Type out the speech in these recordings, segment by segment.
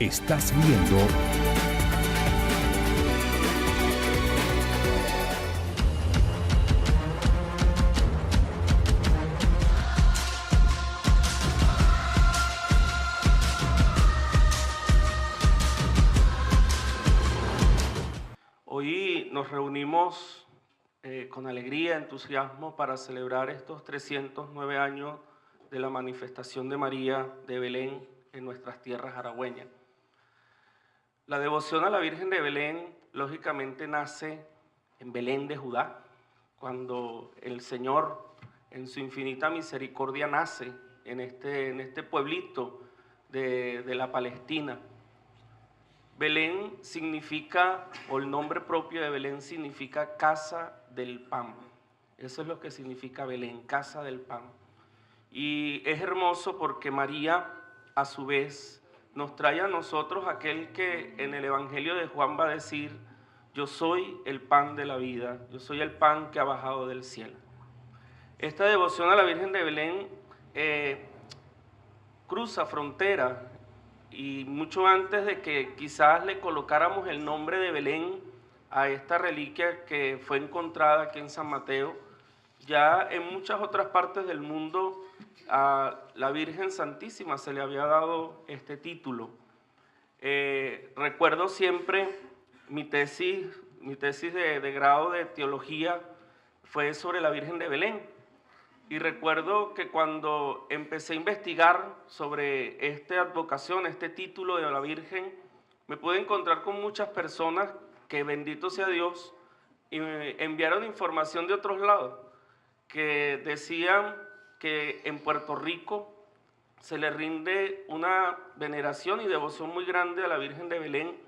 Estás viendo Hoy nos reunimos con alegría, entusiasmo para celebrar estos 309 años de la manifestación de María de Belén en nuestras tierras aragüeñas. La devoción a la Virgen de Belén, lógicamente, nace en Belén de Judá, cuando el Señor, en su infinita misericordia, nace en este pueblito de la Palestina. Belén significa, o el nombre propio de Belén significa casa del pan. Eso es lo que significa Belén, casa del pan. Y es hermoso porque María, a su vez, nos trae a nosotros aquel que en el Evangelio de Juan va a decir: yo soy el pan de la vida, yo soy el pan que ha bajado del cielo. Esta devoción a la Virgen de Belén cruza frontera, y mucho antes de que quizás le colocáramos el nombre de Belén a esta reliquia que fue encontrada aquí en San Mateo, ya en muchas otras partes del mundo a la Virgen Santísima se le había dado este título. Recuerdo siempre mi tesis de grado de teología fue sobre la Virgen de Belén. Y recuerdo que cuando empecé a investigar sobre esta advocación, este título de la Virgen, me pude encontrar con muchas personas que, bendito sea Dios, y me enviaron información de otros lados, que decían que en Puerto Rico se le rinde una veneración y devoción muy grande a la Virgen de Belén,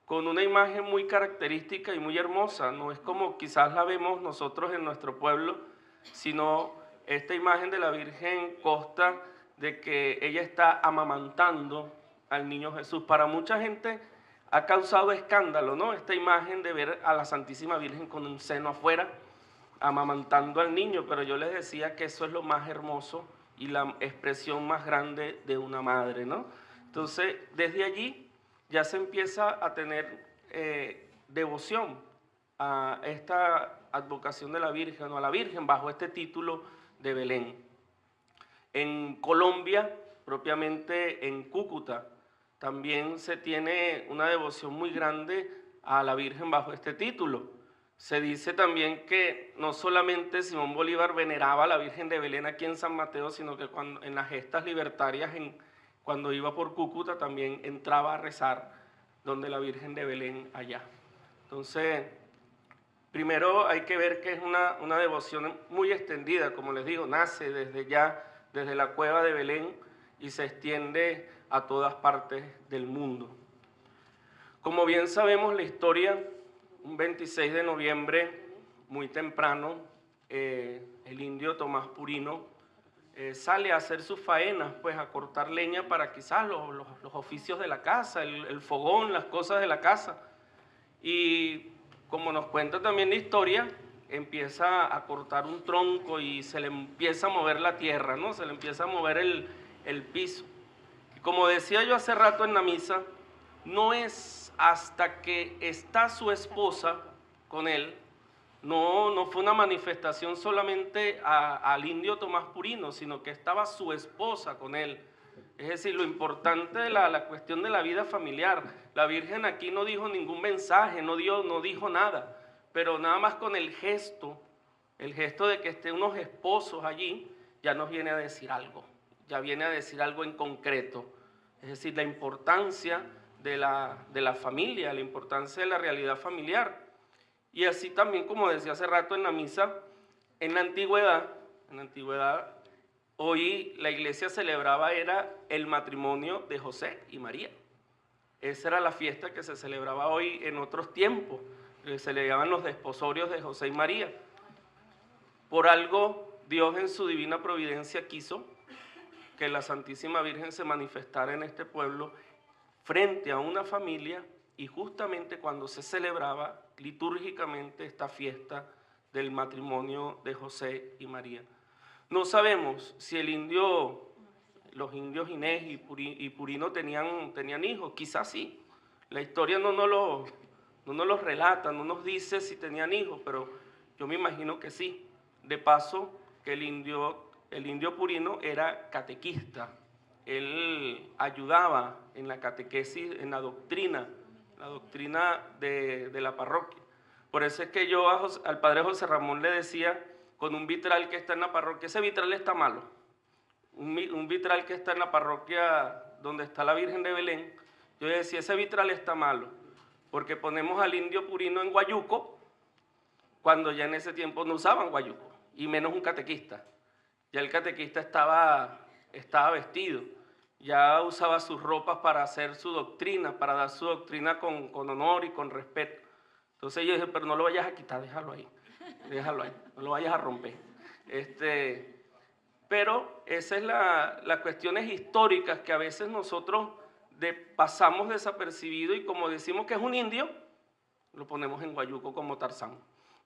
con una imagen muy característica y muy hermosa. No es como quizás la vemos nosotros en nuestro pueblo, sino esta imagen de la Virgen consta de que ella está amamantando al niño Jesús. Para mucha gente ha causado escándalo, ¿no? Esta imagen de ver a la Santísima Virgen con un seno afuera, amamantando al niño, pero yo les decía que eso es lo más hermoso y la expresión más grande de una madre, ¿no? Entonces, desde allí ya se empieza a tener devoción a esta advocación de la Virgen, o a la Virgen bajo este título de Belén. En Colombia, propiamente en Cúcuta, también se tiene una devoción muy grande a la Virgen bajo este título. Se dice también que no solamente Simón Bolívar veneraba a la Virgen de Belén aquí en San Mateo, sino que en las gestas libertarias, cuando iba por Cúcuta, también entraba a rezar donde la Virgen de Belén allá. Entonces, primero hay que ver que es una devoción muy extendida, como les digo, nace desde la cueva de Belén y se extiende a todas partes del mundo. Como bien sabemos la historia, un 26 de noviembre, muy temprano, el indio Tomás Purino sale a hacer sus faenas, pues a cortar leña para quizás los oficios de la casa, el fogón, las cosas de la casa. Y como nos cuenta también la historia, empieza a cortar un tronco y se le empieza a mover la tierra, ¿no? Se le empieza a mover el piso. Y como decía yo hace rato en la misa, no es hasta que está su esposa con él, no fue una manifestación solamente al indio Tomás Purino, sino que estaba su esposa con él. Es decir, lo importante de la cuestión de la vida familiar. La Virgen aquí no dijo ningún mensaje, no dijo nada, pero nada más con el gesto de que estén unos esposos allí, ya nos viene a decir algo, ya viene a decir algo en concreto. Es decir, la importancia de la familia, la importancia de la realidad familiar. Y así también, como decía hace rato en la misa, en la antigüedad, hoy la iglesia celebraba era el matrimonio de José y María. Esa era la fiesta que se celebraba hoy en otros tiempos, que se le llaman los desposorios de José y María. Por algo, Dios en su divina providencia quiso que la Santísima Virgen se manifestara en este pueblo frente a una familia, y justamente cuando se celebraba litúrgicamente esta fiesta del matrimonio de José y María. No sabemos si el indio los indios Inés y Purino tenían hijos, quizás sí. La historia no nos lo relata, no nos dice si tenían hijos, pero yo me imagino que sí. De paso, que el indio Purino era catequista. Él ayudaba en la catequesis, en la doctrina de la parroquia. Por eso es que yo al padre José Ramón le decía, con un vitral que está en la parroquia, ese vitral está malo. Un vitral que está en la parroquia donde está la Virgen de Belén, yo le decía, ese vitral está malo, porque ponemos al indio Purino en guayuco, cuando ya en ese tiempo no usaban guayuco, y menos un catequista. Ya el catequista estaba vestido, ya usaba sus ropas para hacer su doctrina, para dar su doctrina con honor y con respeto. Entonces yo dije, pero no lo vayas a quitar, déjalo ahí, no lo vayas a romper. Pero esas es las cuestiones históricas que a veces nosotros pasamos desapercibido y como decimos que es un indio, lo ponemos en guayuco como Tarzán.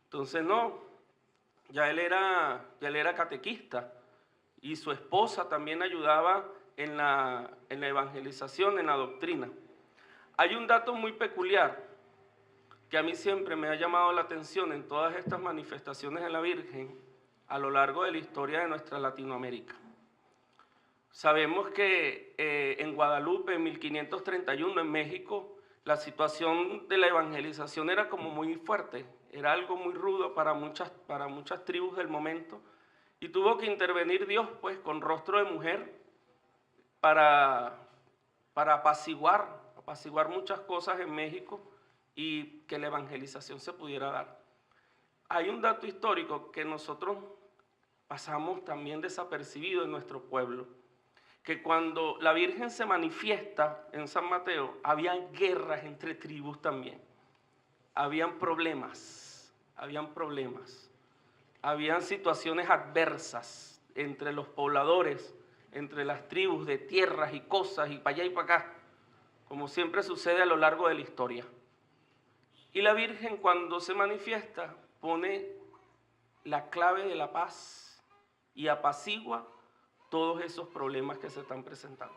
Entonces no, ya él era catequista y su esposa también ayudaba en la evangelización, en la doctrina. Hay un dato muy peculiar que a mí siempre me ha llamado la atención en todas estas manifestaciones de la Virgen a lo largo de la historia de nuestra Latinoamérica. Sabemos que en Guadalupe, en 1531, en México, la situación de la evangelización era como muy fuerte, era algo muy rudo para muchas tribus del momento, y tuvo que intervenir Dios, pues, con rostro de mujer para apaciguar muchas cosas en México y que la evangelización se pudiera dar. Hay un dato histórico que nosotros pasamos también desapercibido en nuestro pueblo, que cuando la Virgen se manifiesta en San Mateo, habían guerras entre tribus también, habían problemas, habían situaciones adversas entre los pobladores, entre las tribus de tierras y cosas y para allá y para acá, como siempre sucede a lo largo de la historia. Y la Virgen cuando se manifiesta pone la clave de la paz y apacigua todos esos problemas que se están presentando.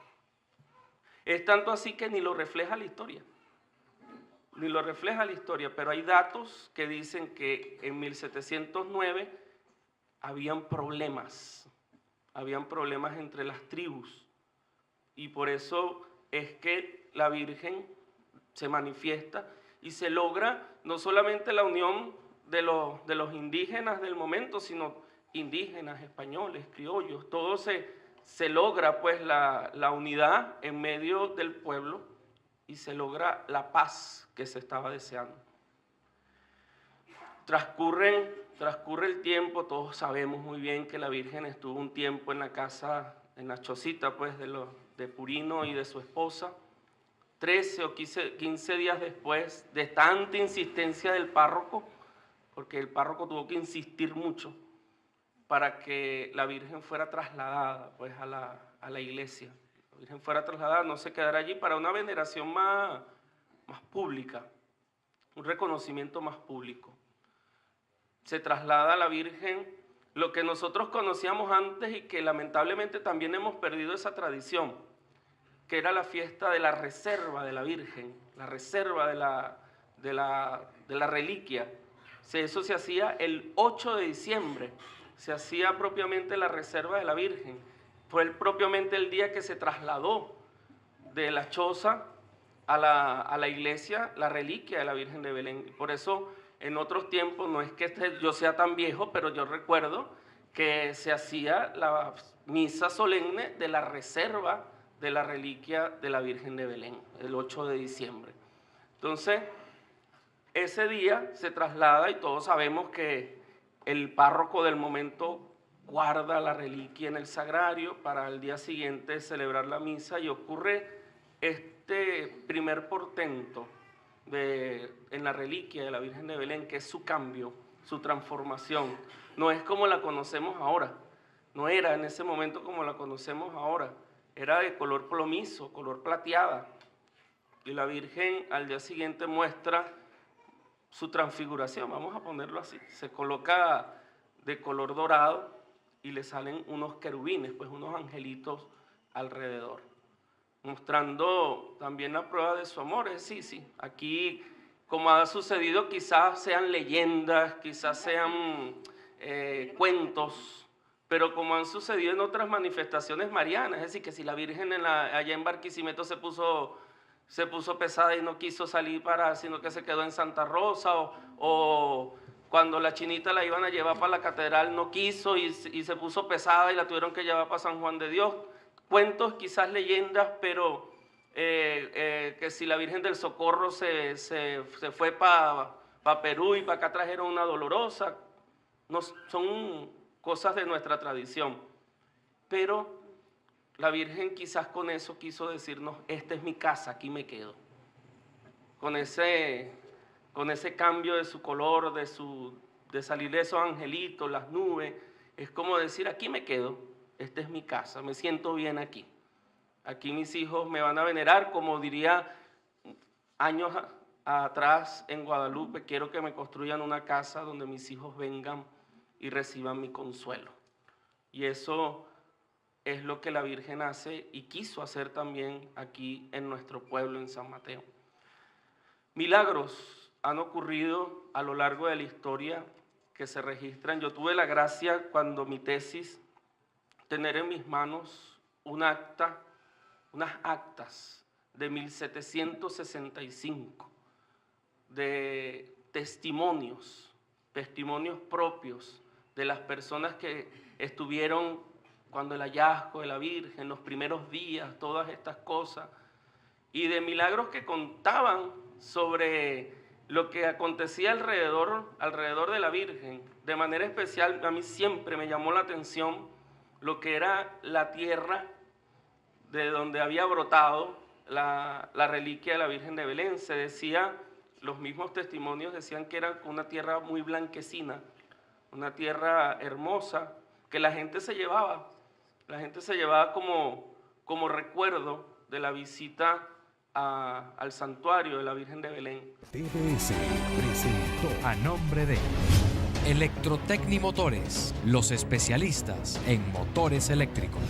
Es tanto así que ni lo refleja la historia, pero hay datos que dicen que en 1709 habían problemas entre las tribus y por eso es que la Virgen se manifiesta y se logra no solamente la unión de los indígenas del momento, sino indígenas, españoles, criollos, todo se logra pues la unidad en medio del pueblo y se logra la paz que se estaba deseando. Transcurre el tiempo, todos sabemos muy bien que la Virgen estuvo un tiempo en la casa, en la chocita pues de Purino y de su esposa. 13 o 15 días después de tanta insistencia del párroco, porque el párroco tuvo que insistir mucho para que la Virgen fuera trasladada pues, a la iglesia. La Virgen fuera trasladada, no se quedara allí para una veneración más pública, un reconocimiento más público. Se traslada a la Virgen lo que nosotros conocíamos antes y que lamentablemente también hemos perdido esa tradición, que era la fiesta de la reserva de la Virgen, la reserva de la reliquia. Eso se hacía el 8 de diciembre, se hacía propiamente la reserva de la Virgen. Fue propiamente el día que se trasladó de la choza a la iglesia la reliquia de la Virgen de Belén. Y por eso en otros tiempos, no es que yo sea tan viejo, pero yo recuerdo que se hacía la misa solemne de la reserva de la reliquia de la Virgen de Belén, el 8 de diciembre. Entonces, ese día se traslada y todos sabemos que el párroco del momento guarda la reliquia en el sagrario para el día siguiente celebrar la misa y ocurre este primer portento en la reliquia de la Virgen de Belén, que es su cambio, su transformación. No es como la conocemos ahora, no era en ese momento como la conocemos ahora. Era de color plomizo, color plateada. Y la Virgen al día siguiente muestra su transfiguración, vamos a ponerlo así. Se coloca de color dorado y le salen unos querubines, pues unos angelitos alrededor, mostrando también la prueba de su amor. Sí, aquí, como ha sucedido, quizás sean leyendas, quizás sean cuentos, pero como han sucedido en otras manifestaciones marianas, es decir, que si la Virgen allá en Barquisimeto se puso pesada y no quiso salir sino que se quedó en Santa Rosa, o cuando la chinita la iban a llevar para la catedral no quiso y se puso pesada y la tuvieron que llevar para San Juan de Dios. Cuentos, quizás leyendas, pero que si la Virgen del Socorro se fue para Perú y para acá trajeron una dolorosa, no, son cosas de nuestra tradición. Pero la Virgen quizás con eso quiso decirnos, esta es mi casa, aquí me quedo. Con ese cambio de su color, de salir de esos angelitos, las nubes, es como decir, aquí me quedo, esta es mi casa, me siento bien aquí. Aquí mis hijos me van a venerar, como diría años atrás en Guadalupe, quiero que me construyan una casa donde mis hijos vengan y reciban mi consuelo. Y eso es lo que la Virgen hace y quiso hacer también aquí en nuestro pueblo, en San Mateo. Milagros han ocurrido a lo largo de la historia que se registran. Yo tuve la gracia, cuando mi tesis, tener en mis manos unas actas de 1765 de testimonios propios de las personas que estuvieron cuando el hallazgo de la Virgen, los primeros días, todas estas cosas, y de milagros que contaban sobre lo que acontecía alrededor de la Virgen. De manera especial, a mí siempre me llamó la atención lo que era la tierra de donde había brotado la reliquia de la Virgen de Belén. Se decía, los mismos testimonios decían que era una tierra muy blanquecina, una tierra hermosa, que la gente se llevaba como recuerdo de la visita al santuario de la Virgen de Belén. TBS presentó A nombre de Electrotecnimotores, los especialistas en motores eléctricos.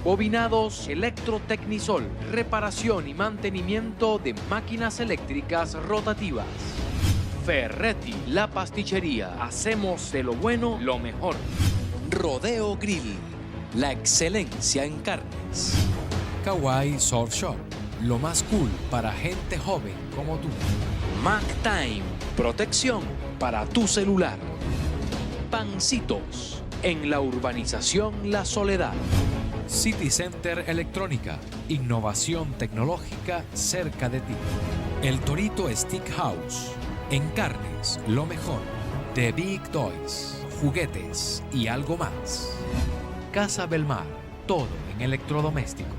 Bobinados Electrotecnisol, reparación y mantenimiento de máquinas eléctricas rotativas. Ferretti, la pasticcería, hacemos de lo bueno lo mejor. Rodeo Grill, la excelencia en carnes. Kawaii Surf Shop, lo más cool para gente joven como tú. MacTime, protección para tu celular. Pancitos, en la urbanización La Soledad. City Center Electrónica, innovación tecnológica cerca de ti. El Torito Stick House, en carnes, lo mejor. The Big Toys, juguetes y algo más. Casa Belmar, todo en electrodomésticos.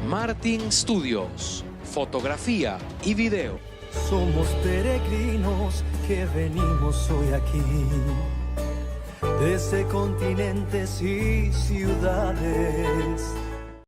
Martin Studios, fotografía y video. Somos peregrinos que venimos hoy aquí, desde continentes y ciudades,